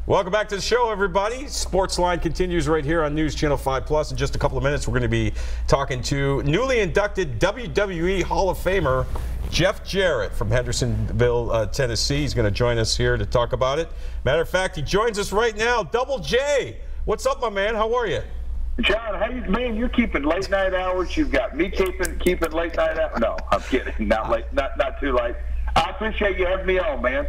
Welcome back to the show, everybody. SportsLine continues right here on News Channel 5 Plus. In just a couple of minutes, we're going to be talking to newly inducted WWE Hall of Famer Jeff Jarrett from Hendersonville, Tennessee. He's going to join us here to talk about it. Matter of fact, he joins us right now. Double J. What's up, my man? How are you? John, how you, man? You're keeping late night hours. You've got me keeping late night hours. No, I'm kidding. Not late. Not too late. I appreciate you having me on, man.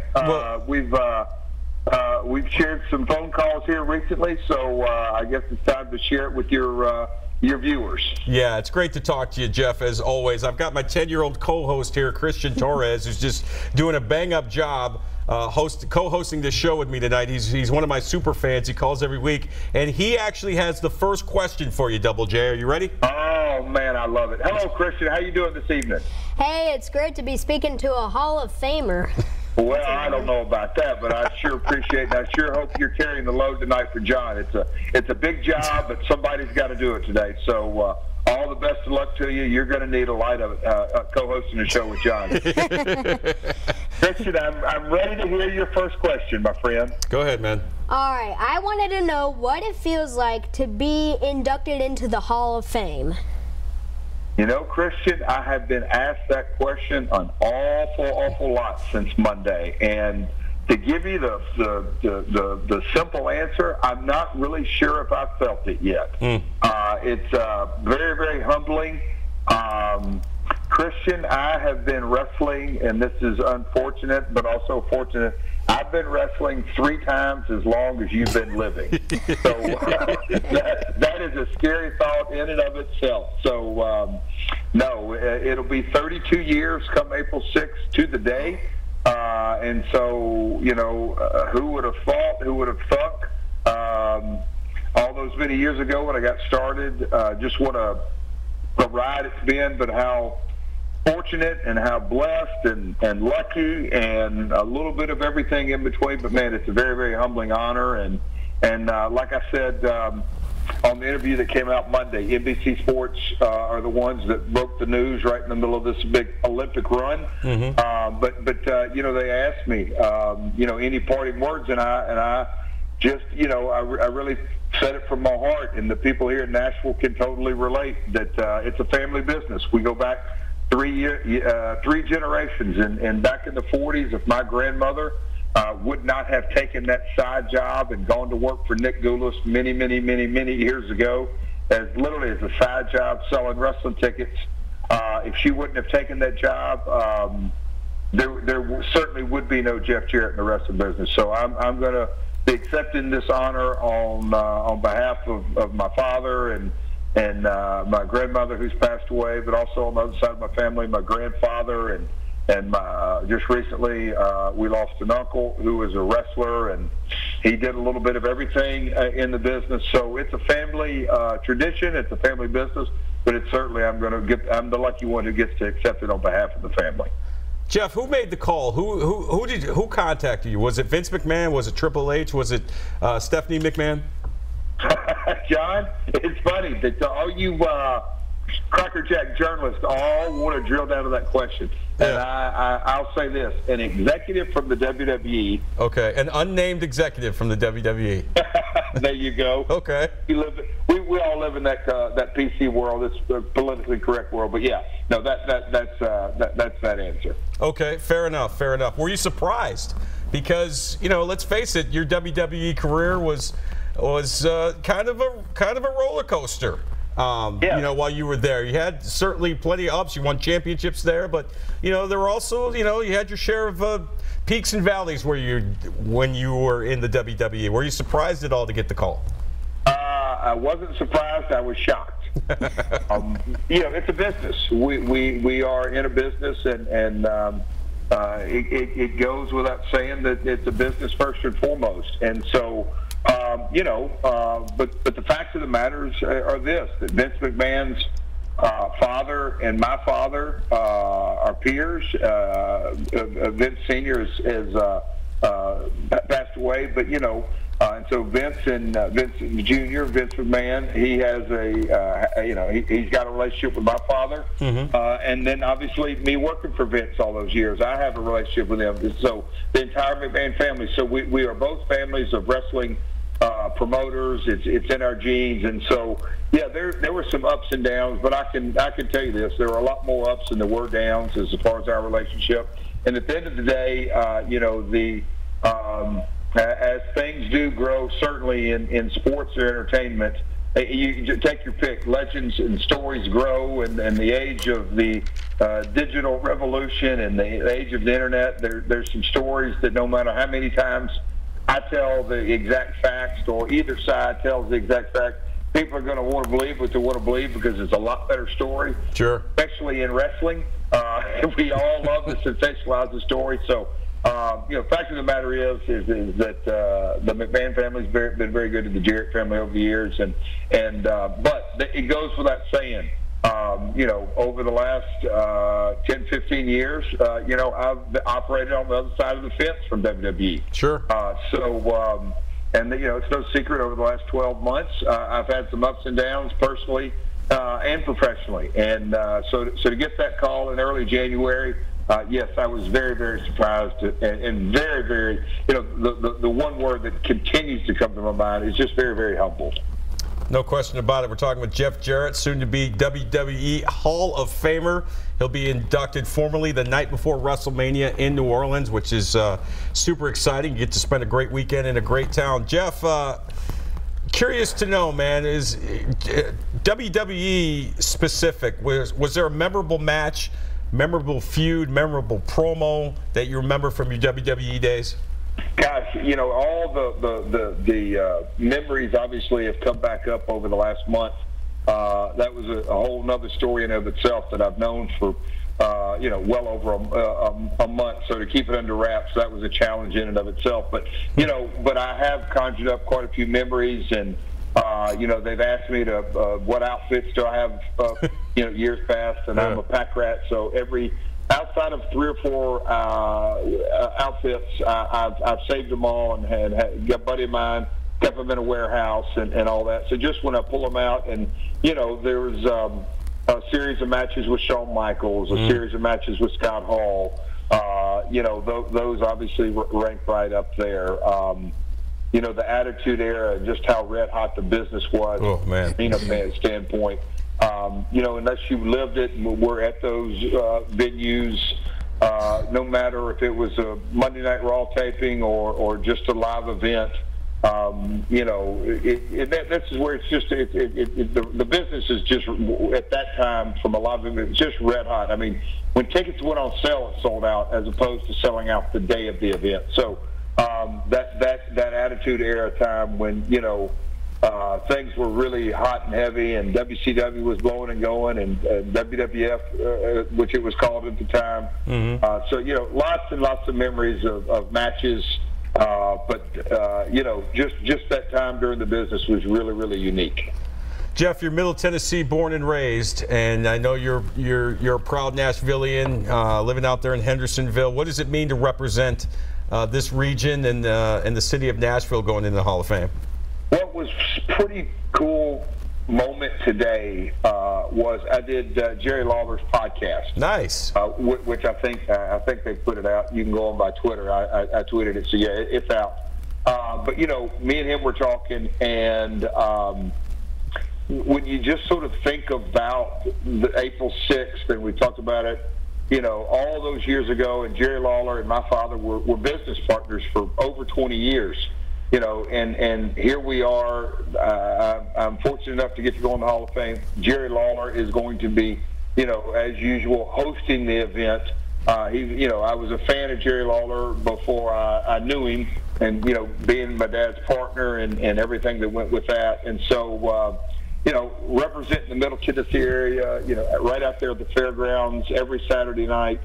We've shared some phone calls here recently, so I guess it's time to share it with your viewers. Yeah, it's great to talk to you, Jeff, as always. I've got my 10-year-old co-host here, Christian Torres, who's just doing a bang-up job co-hosting this show with me tonight. He's one of my super fans. He calls every week, and he actually has the first question for you, Double J. Are you ready? Oh, man, I love it. Hello, Christian. How you doing this evening? Hey, it's great to be speaking to a Hall of Famer. Well, I don't know about that, but I sure appreciate it. I sure hope you're carrying the load tonight for John. It's a big job, but somebody's got to do it today. So all the best of luck to you. You're going to need a light of co-hosting the show with John. Christian, I'm ready to hear your first question, my friend. Go ahead, man. All right, I wanted to know what it feels like to be inducted into the Hall of Fame. You know, Christian, I have been asked that question an awful lot since Monday, and to give you the simple answer, I'm not really sure if I've felt it yet. It's very, very humbling. Christian, I have been wrestling, and this is unfortunate, but also fortunate. I've been wrestling 3 times as long as you've been living. So that is a scary thought in and of itself. So, no, it'll be 32 years come April 6th to the day. And so, you know, who would have thought, who would have thunk all those many years ago when I got started, just what a ride it's been, but how fortunate and how blessed and lucky and a little bit of everything in between. But, man, it's a very, very humbling honor. And like I said on the interview that came out Monday, NBC Sports are the ones that broke the news right in the middle of this big Olympic run. But you know, they asked me, you know, any parting words, and I just, you know, I really said it from my heart, and the people here in Nashville can totally relate that it's a family business. We go back 3 generations, and back in the 40s, if my grandmother would not have taken that side job and gone to work for Nick Goulas many years ago, as literally as a side job selling wrestling tickets, if she wouldn't have taken that job, there certainly would be no Jeff Jarrett in the wrestling business. So I'm going to be accepting this honor on behalf of my father and my grandmother who's passed away, but also on the other side of my family, my grandfather, and just recently we lost an uncle who was a wrestler, and he did a little bit of everything in the business. So it's a family tradition, it's a family business, but it's certainly I'm the lucky one who gets to accept it on behalf of the family. Jeff, who made the call? Who contacted you? Was it Vince McMahon? Was it Triple H? Was it Stephanie McMahon? John, it's funny that all you crackerjack journalists all want to drill down to that question. Yeah. And I'll say this: an executive from the WWE. Okay, an unnamed executive from the WWE. There you go. Okay. We all live in that PC world. It's the politically correct world. But yeah, no, that's that answer. Okay, fair enough. Fair enough. Were you surprised? Because, you know, let's face it, your WWE career was kind of a roller coaster. Yeah. You know, while you were there, you had certainly plenty of ups. You won championships there, but you know there were also, you know, you had your share of peaks and valleys when you were in the WWE. Were you surprised at all to get the call? I wasn't surprised. I was shocked. You know, it's a business. We are in a business, and it goes without saying that it's a business first and foremost. And so, you know, but the facts of the matters are this: that Vince McMahon's father and my father are peers. Vince Sr. has passed away. But and so Vince Jr., Vince McMahon, he has he's got a relationship with my father, and then obviously me working for Vince all those years, I have a relationship with him. So the entire McMahon family. So we are both families of wrestling promoters. It's in our genes, and so yeah, there were some ups and downs, but I can tell you this: there were a lot more ups than there were downs as far as our relationship. And at the end of the day, as things do grow, certainly in sports or entertainment, you take your pick. Legends and stories grow, and the age of the digital revolution and the age of the internet, there's some stories that no matter how many times I tell the exact facts or either side tells the exact fact, people are going to want to believe what they want to believe because it's a lot better story. Sure. Especially in wrestling. We all love to sensationalize the story. So, fact of the matter is that the McMahon family's been very good to the Jarrett family over the years, but it goes without saying, over the last 10, 15 years, I've operated on the other side of the fence from WWE. Sure. It's no secret over the last 12 months, I've had some ups and downs personally and professionally, and so to get that call in early January. Yes, I was very, very surprised and very, very, the one word that continues to come to my mind is just very, very humbled. No question about it. We're talking with Jeff Jarrett, soon to be WWE Hall of Famer. He'll be inducted formally the night before WrestleMania in New Orleans, which is super exciting. You get to spend a great weekend in a great town. Jeff, curious to know, man, is WWE specific? Was there a memorable match, memorable feud, memorable promo that you remember from your WWE days? Gosh, all the memories obviously have come back up over the last month. That was a whole nother story in and of itself that I've known for, well over a month. So to keep it under wraps, that was a challenge in and of itself. But, but I have conjured up quite a few memories, and they've asked me to what outfits do I have, years past, and I'm a pack rat, so outside of 3 or 4 outfits, I've saved them all and had got a buddy of mine, kept them in a warehouse and all that. So just when I pull them out, and there was a series of matches with Shawn Michaels, a series of matches with Scott Hall. Those obviously rank right up there. The Attitude Era, just how red hot the business was. Oh man, from a fan standpoint. Unless you lived it and were at those venues, no matter if it was a Monday Night Raw taping or just a live event, this is where it's just the business is just at that time from a live event, it's just red hot. I mean, when tickets went on sale, it sold out as opposed to selling out the day of the event. So that Attitude Era time when things were really hot and heavy, and WCW was blowing and going, and WWF, which it was called at the time. So lots and lots of memories of matches, but just that time during the business was really, really unique. Jeff, you're Middle Tennessee born and raised, and I know you're a proud Nashvilleian, living out there in Hendersonville. What does it mean to represent this region and the city of Nashville going into the Hall of Fame? What was pretty cool moment today was I did Jerry Lawler's podcast. Nice. Which I think they put it out. You can go on by Twitter. I tweeted it, so yeah, it's out. But me and him were talking, and when you just sort of think about the April 6th, and we talked about it, all those years ago, and Jerry Lawler and my father were business partners for over 20 years. And here we are. I'm fortunate enough to get to go in the Hall of Fame. Jerry Lawler is going to be, as usual, hosting the event. I was a fan of Jerry Lawler before I knew him, and being my dad's partner and everything that went with that. And so, representing the Middle Tennessee area, right out there at the fairgrounds every Saturday night.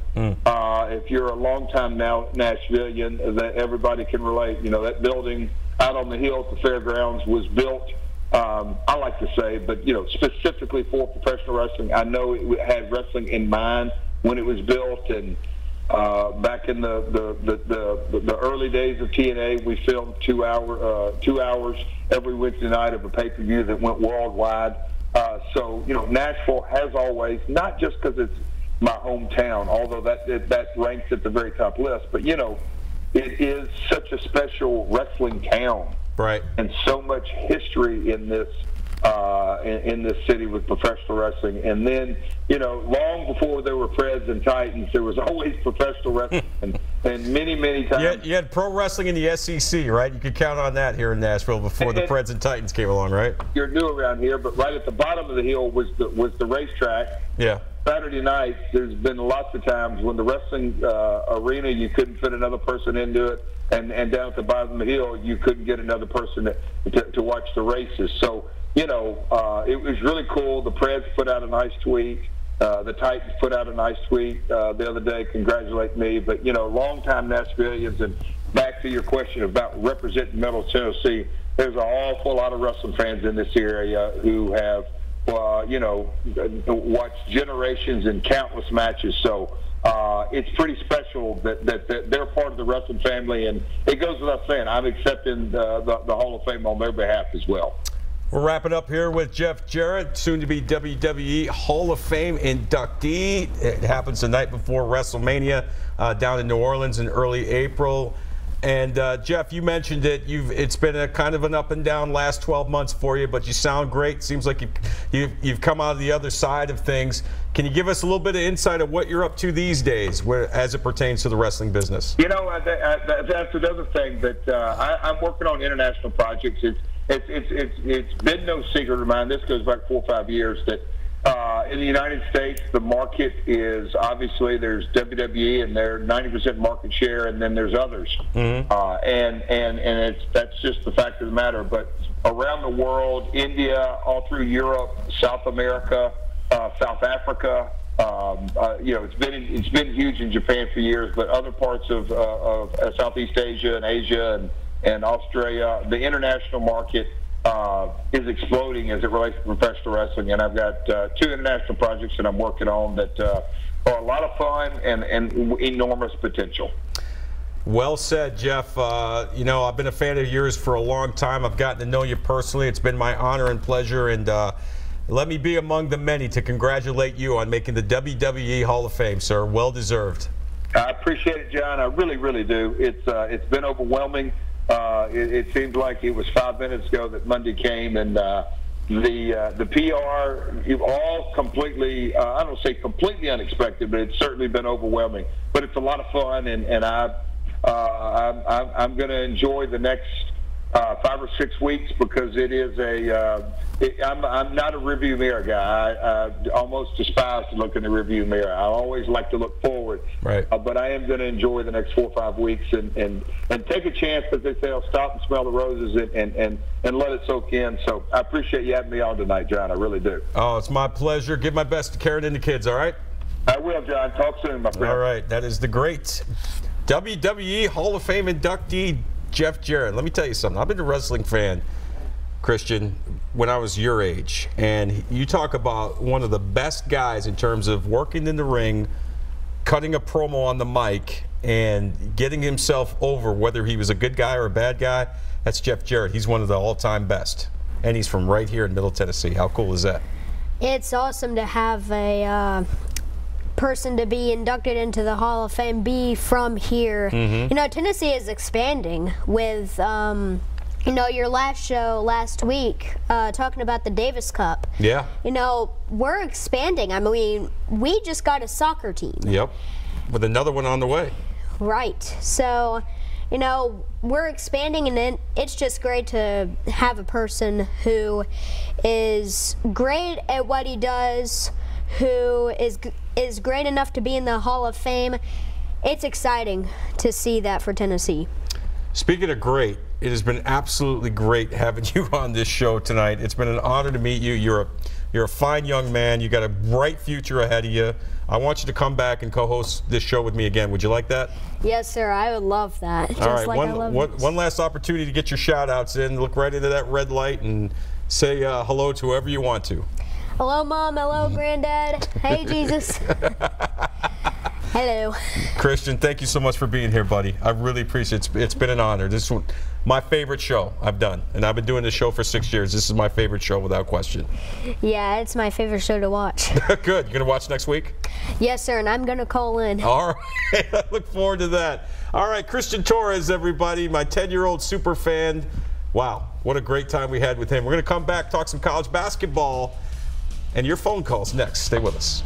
If you're a longtime Nashvilleian, that everybody can relate. That building out on the hill at the fairgrounds was built, I like to say, but specifically for professional wrestling. I know it had wrestling in mind when it was built, and Back in the early days of TNA, we filmed 2 hours every Wednesday night of a pay-per-view that went worldwide. So, you know, Nashville has always, not just because it's my hometown, although that ranks at the very top list, but, you know, it is such a special wrestling town. Right. And so much history in this city with professional wrestling. And then, you know, long before there were Preds and Titans, there was always professional wrestling. and many times. You had pro wrestling in the SEC, right? You could count on that here in Nashville before the Preds and Titans came along, right? You're new around here, but right at the bottom of the hill was the racetrack. Yeah. Saturday nights, there's been lots of times when the wrestling arena, you couldn't fit another person into it, and down at the bottom of the hill, you couldn't get another person to watch the races. So, you know, it was really cool. The Preds put out a nice tweet. The Titans put out a nice tweet the other day, congratulate me. But, you know, longtime Nashvillians, and back to your question about representing Middle Tennessee, there's an awful lot of wrestling fans in this area who have, you know, watched generations and countless matches. So it's pretty special that they're part of the wrestling family. And it goes without saying, I'm accepting the Hall of Fame on their behalf as well. We're wrapping up here with Jeff Jarrett, soon to be WWE Hall of Fame inductee. It happens the night before WrestleMania down in New Orleans in early April. And Jeff, you mentioned it. It's been a kind of an up and down last 12 months for you, but you sound great. Seems like you've come out of the other side of things. Can you give us a little bit of insight of what you're up to these days, as it pertains to the wrestling business? You know, that's another thing that I'm working on international projects. It's been no secret of mine. This goes back 4 or 5 years that in the United States, the market is obviously there's WWE and they're 90% market share, and then there's others, and that's just the fact of the matter. But around the world, India, all through Europe, South America, South Africa, you know, it's been huge in Japan for years, but other parts of Southeast Asia and Asia and Australia, the international market is exploding as it relates to professional wrestling. And I've got 2 international projects that I'm working on that are a lot of fun and enormous potential. Well said, Jeff. You know, I've been a fan of yours for a long time. I've gotten to know you personally. It's been my honor and pleasure, and let me be among the many to congratulate you on making the WWE Hall of Fame, sir. Well deserved. I appreciate it, John. I really do. It's been overwhelming. It seems like it was 5 minutes ago that Monday came, and the PR, all completely, I don't say completely unexpected, but it's certainly been overwhelming. But it's a lot of fun, and I'm going to enjoy the next 5 or 6 weeks, because it is I'm not a rearview mirror guy. I almost despise to look in the rearview mirror. I always like to look forward. Right. But I am going to enjoy the next 4 or 5 weeks and take a chance, as they say, I'll stop and smell the roses and let it soak in. So I appreciate you having me on tonight, John. I really do. Oh, it's my pleasure. Give my best to Karen and the kids, all right? I will, John. Talk soon, my friend. All right. That is the great WWE Hall of Fame inductee, Jeff Jarrett. Let me tell you something. I've been a wrestling fan, Christian, when I was your age. And you talk about one of the best guys in terms of working in the ring, cutting a promo on the mic, and getting himself over, whether he was a good guy or a bad guy. That's Jeff Jarrett. He's one of the all-time best. And he's from right here in Middle Tennessee. How cool is that? It's awesome to have a person to be inducted into the Hall of Fame be from here. Mm-hmm. You know, Tennessee is expanding with, you know, your last show last week talking about the Davis Cup. Yeah. You know, we're expanding. I mean, we just got a soccer team. Yep. With another one on the way. Right. So, you know, we're expanding, and it's just great to have a person who is great at what he does, who is great enough to be in the Hall of Fame. It's exciting to see that for Tennessee. Speaking of great, it has been absolutely great having you on this show tonight. It's been an honor to meet you. You're a fine young man. You got a bright future ahead of you. I want you to come back and co-host this show with me again. Would you like that? Yes, sir. I would love that. All right. One last opportunity to get your shout-outs in. Look right into that red light and say hello to whoever you want to. Hello, Mom. Hello, Granddad. Hey, Jesus. Hello. Christian, thank you so much for being here, buddy. I really appreciate it. It's been an honor. This is my favorite show I've done, and I've been doing this show for 6 years. This is my favorite show without question. Yeah, it's my favorite show to watch. Good. You're going to watch next week? Yes, sir, and I'm going to call in. All right. I look forward to that. All right, Christian Torres, everybody, my 10-year-old super fan. Wow, what a great time we had with him. We're going to come back, talk some college basketball, and your phone calls next. Stay with us.